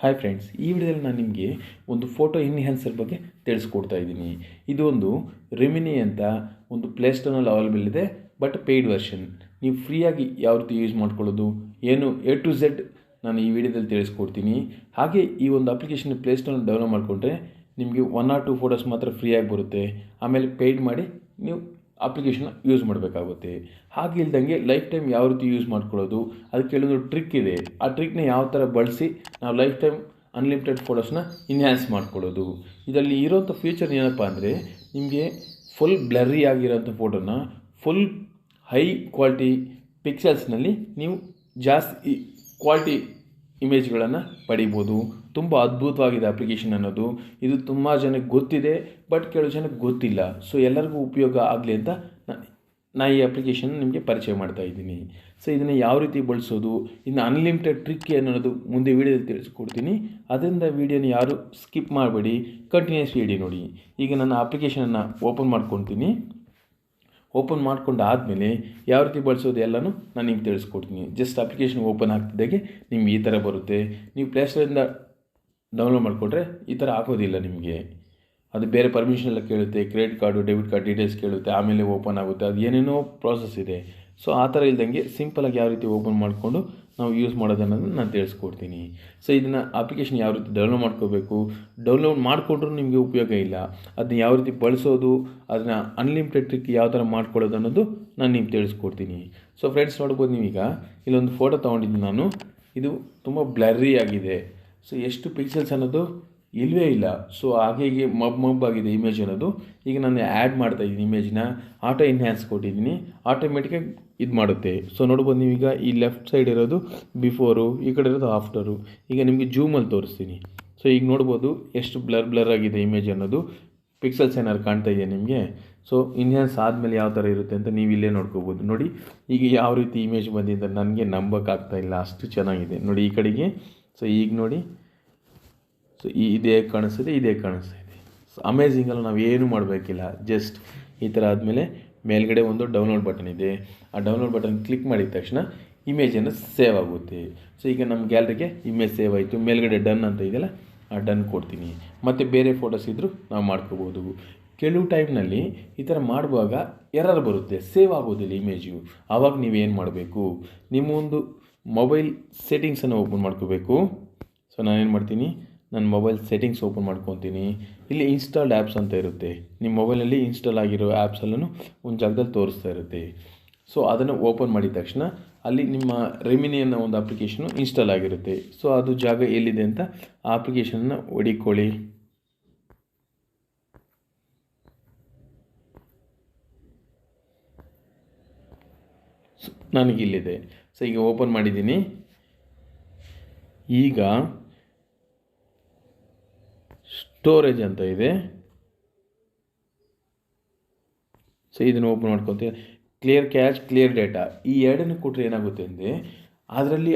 Hi friends, ಈ ವಿಡಿಯೋದಲ್ಲಿ ನಾನು ನಿಮಗೆ ಒಂದು ಫೋಟೋ ಎನ್ಹ್ಯಾನ್ಸರ್ ಬಗ್ಗೆ ತಿಳಿಸ್ಕೊಡ್ತಾ ಇದ್ದೀನಿ. ಇದು ಒಂದು ರೆಮಿನಿ ಅಂತ ಒಂದು ಪ್ಲೇಸ್ಟೋರ್ನಲ್ಲಿ ಅವೈಲೇಬಲ್ ಇದೆ, ಬಟ್ ಪೇಯ್ಡ್ ವರ್ಷನ್. ನೀವು ಫ್ರೀಯಾಗಿ ಯಾವ ರೀತಿ ಯೂಸ್ ಮಾಡ್ಕೊಳ್ಳೋದು ಏನು A to Z ನಾನು ಈ ವಿಡಿಯೋದಲ್ಲಿ ತಿಳಿಸ್ಕೊಡ್ತೀನಿ. ಹಾಗೆ ಈ ಒಂದು ಅಪ್ಲಿಕೇಶನ್ ಪ್ಲೇಸ್ಟೋರ್ನಲ್ಲಿ ಡೌನ್ಲೋಡ್ ಮಾಡಿಕೊಂಡ್ರೆ ನಿಮಗೆ 1 or 2 ಫೋಟೋಸ್ ಮಾತ್ರ ಫ್ರೀಯಾಗಿ ಬರುತ್ತೆ. ಆಮೇಲೆ ಪೇಯ್ಡ್ ಮಾಡಿ ನೀವು ಅಪ್ಲಿಕೇಶನ್ನ ಯೂಸ್ ಮಾಡಬೇಕಾಗುತ್ತೆ. ಹಾಗೆ ಇಲ್ದಂಗೆ ಲೈಫ್ ಟೈಮ್ ಯಾವ ರೀತಿ ಯೂಸ್ ಮಾಡ್ಕೊಳ್ಳೋದು, ಅದಕ್ಕೆ ಕೆಲವೊಂದು ಟ್ರಿಕ್ ಇದೆ. ಆ ಟ್ರಿಕ್ನ ಯಾವ ಥರ ಬಳಸಿ ನಾವು ಲೈಫ್ ಟೈಮ್ ಅನ್ಲಿಮಿಟೆಡ್ ಫೋಟೋಸ್ನ ಎನ್ಹ್ಯಾನ್ಸ್ ಮಾಡ್ಕೊಳ್ಳೋದು. ಇದರಲ್ಲಿ ಇರೋಂಥ ಫೀಚರ್ ಏನಪ್ಪ ಅಂದರೆ, ನಿಮಗೆ ಫುಲ್ ಬ್ಲರ್ರಿ ಆಗಿರೋಂಥ ಫೋಟೋನ ಫುಲ್ ಹೈ ಕ್ವಾಲಿಟಿ ಪಿಕ್ಸೆಲ್ಸ್ನಲ್ಲಿ ನೀವು ಜಾಸ್ತಿ ಕ್ವಾಲಿಟಿ ಇಮೇಜ್ಗಳನ್ನು ಪಡಿಬೋದು. ತುಂಬ ಅದ್ಭುತವಾಗಿದೆ ಅಪ್ಲಿಕೇಶನ್ ಅನ್ನೋದು. ಇದು ತುಂಬ ಜನಕ್ಕೆ ಗೊತ್ತಿದೆ, ಬಟ್ ಕೆಲವು ಜನಕ್ಕೆ ಗೊತ್ತಿಲ್ಲ. ಸೊ ಎಲ್ಲರಿಗೂ ಉಪಯೋಗ ಆಗಲಿ ಅಂತ ನಾನು ಈ ಅಪ್ಲಿಕೇಶನ್ ನಿಮಗೆ ಪರಿಚಯ ಮಾಡ್ತಾ ಇದ್ದೀನಿ. ಸೊ ಇದನ್ನು ಯಾವ ರೀತಿ ಬಳಸೋದು, ಇನ್ನು ಅನ್ಲಿಮಿಟೆಡ್ ಟ್ರಿಕ್ ಅನ್ನೋದು ಮುಂದೆ ವೀಡಿಯೋದಲ್ಲಿ ತಿಳಿಸ್ಕೊಡ್ತೀನಿ. ಅದರಿಂದ ವೀಡಿಯೋನ ಯಾರು ಸ್ಕಿಪ್ ಮಾಡಬೇಡಿ, ಕಂಟಿನ್ಯೂಸ್ ವಿಡಿಯೋ ನೋಡಿ. ಈಗ ನಾನು ಅಪ್ಲಿಕೇಶನನ್ನು ಓಪನ್ ಮಾಡ್ಕೊತೀನಿ. ಓಪನ್ ಮಾಡ್ಕೊಂಡು ಆದಮೇಲೆ ಯಾವ ರೀತಿ ಬಳಸೋದು ಎಲ್ಲನೂ ನಾನು ನಿಮ್ಗೆ ತಿಳಿಸ್ಕೊಡ್ತೀನಿ. ಜಸ್ಟ್ ಅಪ್ಲಿಕೇಶನ್ ಓಪನ್ ಆಗ್ತಿದ್ದಾಗೆ ನಿಮ್ಗೆ ಈ ಥರ ಬರುತ್ತೆ. ನೀವು ಪ್ಲೇಸ್ಟೋರಿಂದ ಡೌನ್ಲೋಡ್ ಮಾಡಿಕೊಂಡ್ರೆ ಈ ಥರ ಆಗೋದಿಲ್ಲ ನಿಮಗೆ. ಅದು ಬೇರೆ ಪರ್ಮಿಷನ್ ಎಲ್ಲ ಕೇಳುತ್ತೆ, credit card debit card details ಕೇಳುತ್ತೆ, ಆಮೇಲೆ ಓಪನ್ ಆಗುತ್ತೆ. ಅದು ಏನೇನೋ ಪ್ರಾಸೆಸ್ ಇದೆ. ಸೊ ಆ ಥರ ಇಲ್ದಂಗೆ ಸಿಂಪಲಾಗಿ ಯಾವ ರೀತಿ ಓಪನ್ ಮಾಡಿಕೊಂಡು ನಾವು ಯೂಸ್ ಮಾಡೋದನ್ನೋದು ನಾನು ತಿಳಿಸ್ಕೊಡ್ತೀನಿ. ಸೊ ಇದನ್ನು ಅಪ್ಲಿಕೇಶನ್ ಯಾವ ರೀತಿ ಡೌನ್ಲೋಡ್ ಮಾಡ್ಕೋಬೇಕು, ಡೌನ್ಲೋಡ್ ಮಾಡಿಕೊಂಡ್ರೂ ನಿಮಗೆ ಉಪಯೋಗ ಇಲ್ಲ, ಅದನ್ನ ಯಾವ ರೀತಿ ಬಳಸೋದು, ಅದನ್ನು ಅನ್ಲಿಮಿಟೆಡ್ ಟ್ರಿಕ್ ಯಾವ ಥರ ಮಾಡ್ಕೊಳ್ಳೋದು ಅನ್ನೋದು ನಾನು ನಿಮ್ಗೆ ತಿಳಿಸ್ಕೊಡ್ತೀನಿ. ಸೊ ಫ್ರೆಂಡ್ಸ್, ನೋಡ್ಬೋದು ನೀವೀಗ ಇಲ್ಲೊಂದು ಫೋಟೋ ತೊಗೊಂಡಿದ್ದೀನಿ ನಾನು. ಇದು ತುಂಬ ಬ್ಲರ್ರಿ ಆಗಿದೆ. ಸೊ ಎಷ್ಟು ಪಿಕ್ಸೆಲ್ಸ್ ಅನ್ನೋದು ಇಲ್ಲವೇ ಇಲ್ಲ. ಸೊ ಹಾಗೆ ಮಬ್ಬಾಗಿದೆ ಇಮೇಜ್ ಅನ್ನೋದು. ಈಗ ನಾನು ಆ್ಯಡ್ ಮಾಡ್ತಾಯಿದ್ದೀನಿ ಇಮೇಜ್ನ, ಆಟೋ ಎನ್ಹ್ಯಾನ್ಸ್ ಕೊಟ್ಟಿದ್ದೀನಿ, ಆಟೋಮೆಟಿಕಾಗಿ ಇದು ಮಾಡುತ್ತೆ. ಸೊ ನೋಡ್ಬೋದು ನೀವೀಗ ಈ ಲೆಫ್ಟ್ ಸೈಡ್ ಇರೋದು ಬಿಫೋರು, ಈ ಕಡೆ ಇರೋದು ಆಫ್ಟರು. ಈಗ ನಿಮಗೆ ಜೂಮಲ್ಲಿ ತೋರಿಸ್ತೀನಿ. ಸೊ ಈಗ ನೋಡ್ಬೋದು ಎಷ್ಟು ಬ್ಲರ್ ಆಗಿದೆ ಇಮೇಜ್ ಅನ್ನೋದು. ಪಿಕ್ಸೆಲ್ಸ್ ಏನಾದ್ರು ಕಾಣ್ತಾ ಇದೆಯಾ ನಿಮಗೆ? ಸೊ ಎನ್ಹ್ಯಾನ್ಸ್ ಆದಮೇಲೆ ಯಾವ ಥರ ಇರುತ್ತೆ ಅಂತ ನೀವು ಇಲ್ಲೇ ನೋಡ್ಕೋಬೋದು. ನೋಡಿ ಈಗ ಯಾವ ರೀತಿ ಇಮೇಜ್ ಬಂದಿದೆ ನನಗೆ ನಂಬೋಕ್ಕಾಗ್ತಾಯಿಲ್ಲ, ಅಷ್ಟು ಚೆನ್ನಾಗಿದೆ ನೋಡಿ ಈ ಕಡೆಗೆ. ಸೊ ಈಗ ನೋಡಿ, ಸೊ ಇದೇ ಕಾಣಿಸ್ತಿದೆ, ಇದೇ ಕಾಣಿಸ್ತಾ ಇದೆ. ಸೊ ಅಮೇಝಿಂಗಲ್ಲ, ನಾವು ಏನೂ ಮಾಡಬೇಕಿಲ್ಲ. ಜಸ್ಟ್ ಈ ಥರ ಆದಮೇಲೆ ಮೇಲ್ಗಡೆ ಒಂದು ಡೌನ್ಲೋಡ್ ಬಟನ್ ಇದೆ. ಆ ಡೌನ್ಲೋಡ್ ಬಟನ್ ಕ್ಲಿಕ್ ಮಾಡಿದ ತಕ್ಷಣ ಇಮೇಜನ್ನು ಸೇವ್ ಆಗುತ್ತೆ. ಸೊ ಈಗ ನಮ್ಮ ಗ್ಯಾಲರಿಗೆ ಇಮೇಜ್ ಸೇವ್ ಆಯಿತು. ಮೇಲ್ಗಡೆ ಡನ್ ಅಂತ ಇದೆಯಲ್ಲ, ಆ ಡನ್ ಕೊಡ್ತೀನಿ. ಮತ್ತು ಬೇರೆ ಫೋಟೋಸ್ ಇದ್ದರೂ ನಾವು ಮಾಡ್ಕೋಬೋದು. ಕೆಲವು ಟೈಮ್ನಲ್ಲಿ ಈ ಥರ ಮಾಡುವಾಗ ಎರರ್ ಬರುತ್ತೆ, ಸೇವ್ ಆಗೋದಿಲ್ಲ ಇಮೇಜು. ಆವಾಗ ನೀವೇನು ಮಾಡಬೇಕು, ನಿಮ್ಮ ಒಂದು ಮೊಬೈಲ್ ಸೆಟ್ಟಿಂಗ್ಸನ್ನು ಓಪನ್ ಮಾಡ್ಕೋಬೇಕು. ಸೊ ನಾನೇನು ಮಾಡ್ತೀನಿ, ನನ್ನ ಮೊಬೈಲ್ ಸೆಟ್ಟಿಂಗ್ಸ್ ಓಪನ್ ಮಾಡ್ಕೊತೀನಿ. ಇಲ್ಲಿ ಇನ್ಸ್ಟಾಲ್ಡ್ ಆ್ಯಪ್ಸ್ ಅಂತ ಇರುತ್ತೆ. ನಿಮ್ಮ ಮೊಬೈಲಲ್ಲಿ ಇನ್ಸ್ಟಾಲ್ ಆಗಿರೋ ಆ್ಯಪ್ಸೆಲ್ಲೂ ಒಂದು ಜಾಗದಲ್ಲಿ ತೋರಿಸ್ತಾ ಇರುತ್ತೆ. ಸೊ ಅದನ್ನು ಓಪನ್ ಮಾಡಿದ ತಕ್ಷಣ ಅಲ್ಲಿ ನಿಮ್ಮ ರೆಮಿನಿ ಅನ್ನೋ ಒಂದು ಅಪ್ಲಿಕೇಶನು ಇನ್ಸ್ಟಾಲ್ ಆಗಿರುತ್ತೆ. ಸೊ ಅದು ಜಾಗ ಎಲ್ಲಿದೆ ಅಂತ ಆ ಅಪ್ಲಿಕೇಶನ್ನ ಹುಡುಕೊಳ್ಳಿ. ನನಗಿಲ್ಲಿದೆ. ಸೊ ಈಗ ಓಪನ್ ಮಾಡಿದ್ದೀನಿ. ಈಗ ಸ್ಟೋರೇಜ್ ಅಂತ ಇದೆ. ಸೊ ಇದನ್ನು ಓಪನ್ ಮಾಡ್ಕೊತೀವಿ. ಕ್ಲಿಯರ್ ಕ್ಯಾಚ್, ಕ್ಲಿಯರ್ ಡೇಟಾ, ಈ ಎರಡನ್ನು ಕೊಟ್ಟರೆ ಏನಾಗುತ್ತೆ ಅಂದರೆ, ಅದರಲ್ಲಿ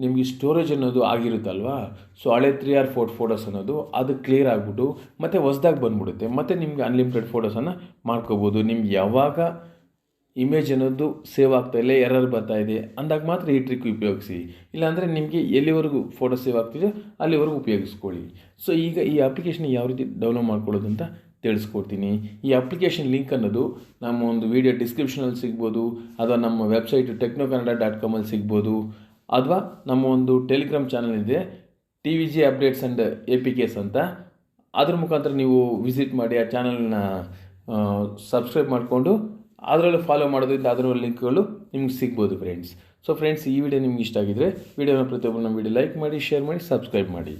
ನಿಮಗೆ ಸ್ಟೋರೇಜ್ ಅನ್ನೋದು ಆಗಿರುತ್ತಲ್ವಾ. ಸೊ ಹಳೆ 3 or 4 ಫೋಟೋಸ್ ಅನ್ನೋದು ಅದು ಕ್ಲಿಯರ್ ಆಗಿಬಿಟ್ಟು ಮತ್ತು ಹೊಸ್ದಾಗಿ ಬಂದುಬಿಡುತ್ತೆ. ಮತ್ತು ನಿಮಗೆ ಅನ್ಲಿಮಿಟೆಡ್ ಫೋಟೋಸನ್ನು ಮಾಡ್ಕೋಬೋದು. ನಿಮ್ಗೆ ಯಾವಾಗ ಇಮೇಜ್ ಅನ್ನೋದು ಸೇವ್ ಆಗ್ತಾಯಿಲ್ಲ, ಎರರ್ ಬರ್ತಾಯಿದೆ ಅಂದಾಗ ಮಾತ್ರ ಈ ಟ್ರಿಕ್ ಉಪಯೋಗಿಸಿ. ಇಲ್ಲಾಂದರೆ ನಿಮಗೆ ಎಲ್ಲಿವರೆಗೂ ಫೋಟೋ ಸೇವ್ ಆಗ್ತಿದೆ ಅಲ್ಲಿವರೆಗೂ ಉಪಯೋಗಿಸ್ಕೊಳ್ಳಿ. ಸೊ ಈಗ ಈ ಅಪ್ಲಿಕೇಶನ್ ಯಾವ ರೀತಿ ಡೌನ್ಲೋಡ್ ಮಾಡ್ಕೊಳ್ಳೋದು ಅಂತ ತಿಳಿಸ್ಕೊಡ್ತೀನಿ. ಈ ಅಪ್ಲಿಕೇಶನ್ ಲಿಂಕ್ ಅನ್ನೋದು ನಮ್ಮ ಒಂದು ವಿಡಿಯೋ ಡಿಸ್ಕ್ರಿಪ್ಷನಲ್ಲಿ ಸಿಗ್ಬೋದು, ಅಥವಾ ನಮ್ಮ ವೆಬ್ಸೈಟ್ technokannada.com ಸಿಗ್ಬೋದು, ಅಥವಾ ನಮ್ಮ ಒಂದು ಟೆಲಿಗ್ರಾಮ್ ಚಾನಲ್ ಇದೆ, TVG ಅಪ್ಡೇಟ್ಸ್ ಆ್ಯಂಡ್ APKs ಅಂತ. ಅದ್ರ ಮುಖಾಂತರ ನೀವು ವಿಸಿಟ್ ಮಾಡಿ ಆ ಚಾನಲ್ನ ಸಬ್ಸ್ಕ್ರೈಬ್ ಮಾಡಿಕೊಂಡು ಅದರಲ್ಲೂ ಫಾಲೋ ಮಾಡೋದ್ರಿಂದ ಅದರ ಲಿಂಕ್ಗಳು ನಿಮ್ಗೆ ಸಿಗ್ಬೋದು ಫ್ರೆಂಡ್ಸ್. ಸೊ ಫ್ರೆಂಡ್ಸ್, ಈ ವಿಡಿಯೋ ನಿಮ್ಗೆ ಇಷ್ಟ ಆಗಿದ್ದರೆ ವಿಡಿಯೋನ ಪ್ರತಿಯೊಬ್ಬರು ನಮ್ಮ ವಿಡಿಯೋ ಲೈಕ್ ಮಾಡಿ, ಶೇರ್ ಮಾಡಿ, ಸಬ್ಸ್ಕ್ರೈಬ್ ಮಾಡಿ.